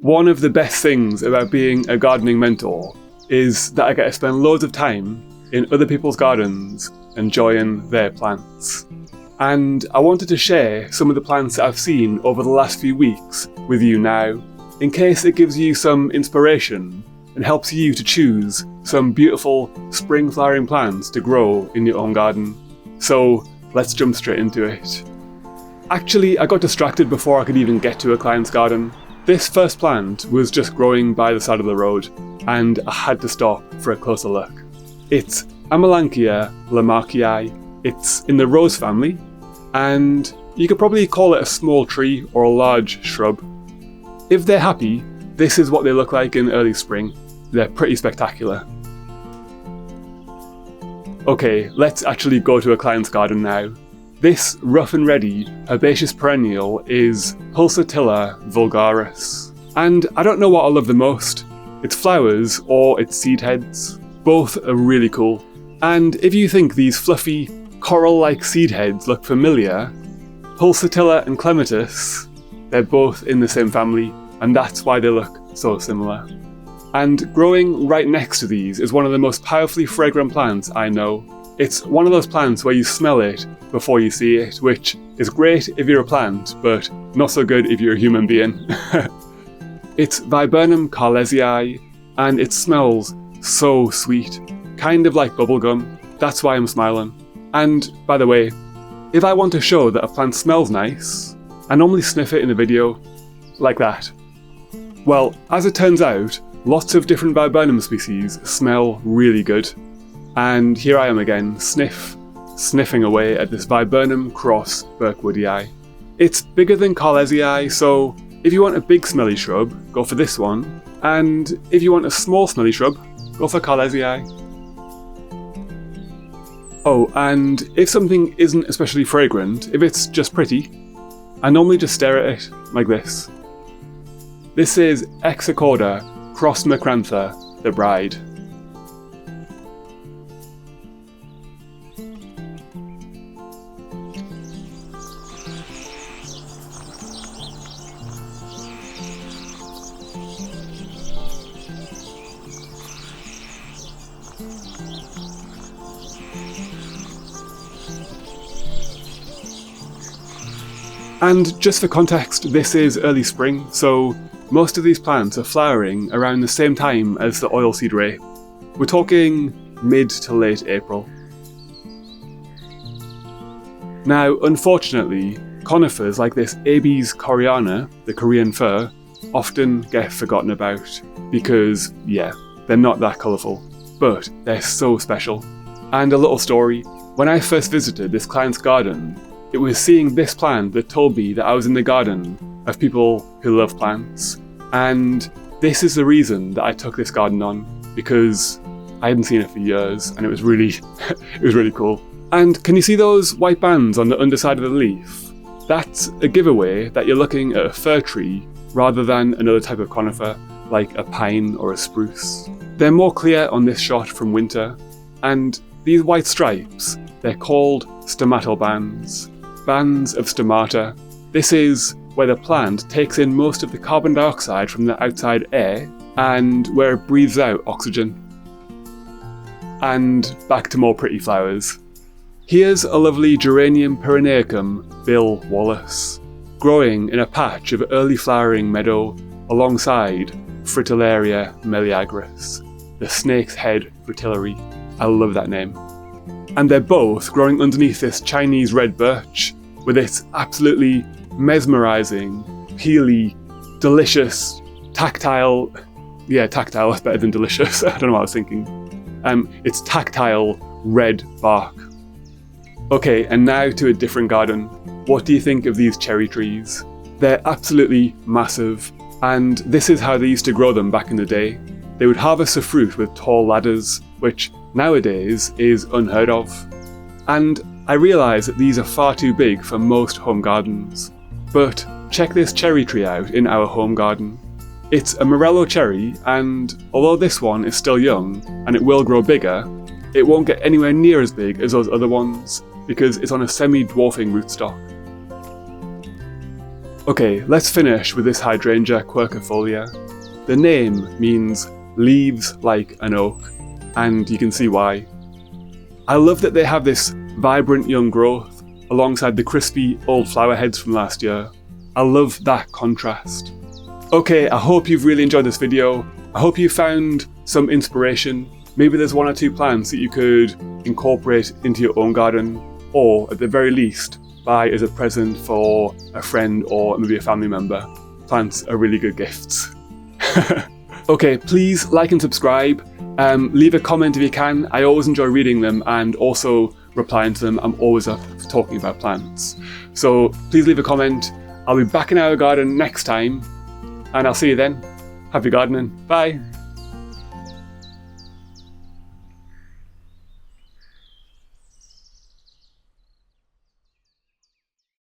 One of the best things about being a gardening mentor is that I get to spend loads of time in other people's gardens enjoying their plants. And I wanted to share some of the plants that I've seen over the last few weeks with you now, in case it gives you some inspiration and helps you to choose some beautiful spring flowering plants to grow in your own garden. So let's jump straight into it. Actually, I got distracted before I could even get to a client's garden. This first plant was just growing by the side of the road, and I had to stop for a closer look. It's Amelanchier lamarckii. It's in the rose family, and you could probably call it a small tree or a large shrub. If they're happy, this is what they look like in early spring. They're pretty spectacular. Okay, let's actually go to a client's garden now. This rough and ready herbaceous perennial is Pulsatilla vulgaris. And I don't know what I love the most, its flowers or its seed heads. Both are really cool. And if you think these fluffy, coral-like seed heads look familiar, Pulsatilla and clematis, they're both in the same family, and that's why they look so similar. And growing right next to these is one of the most powerfully fragrant plants I know. It's one of those plants where you smell it before you see it, which is great if you're a plant, but not so good if you're a human being. It's Viburnum carlesii, and it smells so sweet, kind of like bubblegum. That's why I'm smiling. And by the way, if I want to show that a plant smells nice, I normally sniff it in a video, like that. Well, as it turns out, lots of different Viburnum species smell really good. And here I am again, sniffing away at this Viburnum cross Burkwoodii. It's bigger than carlesii, so if you want a big smelly shrub, go for this one. And if you want a small smelly shrub, go for carlesii. Oh, and if something isn't especially fragrant, if it's just pretty, I normally just stare at it, like this. This is Exochorda cross macrantha, the bride. And just for context, this is early spring, so most of these plants are flowering around the same time as the oilseed rape. We're talking mid to late April. Now, unfortunately, conifers like this Abies koreana, the Korean fir, often get forgotten about because, yeah, they're not that colourful, but they're so special. And a little story, when I first visited this client's garden, it was seeing this plant that told me that I was in the garden of people who love plants. And this is the reason that I took this garden on, because I hadn't seen it for years and it was really cool. And can you see those white bands on the underside of the leaf? That's a giveaway that you're looking at a fir tree rather than another type of conifer, like a pine or a spruce. They're more clear on this shot from winter, and these white stripes, they're called stomatal bands. Bands of stomata. This is where the plant takes in most of the carbon dioxide from the outside air and where it breathes out oxygen. And back to more pretty flowers. Here's a lovely Geranium pyrenaicum Bill Wallace, growing in a patch of early flowering meadow alongside Fritillaria meleagris, the snake's head fritillary. I love that name. And they're both growing underneath this Chinese red birch with its absolutely mesmerising, peely, delicious, tactile, tactile is better than delicious, I don't know what I was thinking. It's tactile red bark. Okay, and now to a different garden. What do you think of these cherry trees? They're absolutely massive, and this is how they used to grow them back in the day. They would harvest the fruit with tall ladders, which nowadays is unheard of. And I realise that these are far too big for most home gardens. But check this cherry tree out in our home garden. It's a Morello cherry, and although this one is still young and it will grow bigger, it won't get anywhere near as big as those other ones because it's on a semi-dwarfing rootstock. Okay, let's finish with this hydrangea quercifolia. The name means leaves like an oak, and you can see why. I love that they have this vibrant young growth alongside the crispy old flower heads from last year. I love that contrast. Okay, I hope you've really enjoyed this video. I hope you found some inspiration. Maybe there's 1 or 2 plants that you could incorporate into your own garden, or at the very least, buy as a present for a friend or maybe a family member. Plants are really good gifts. Okay, please like and subscribe. Leave a comment if you can. I always enjoy reading them and also replying to them. I'm always up for talking about plants. So please leave a comment. I'll be back in our garden next time, and I'll see you then. Happy gardening. Bye.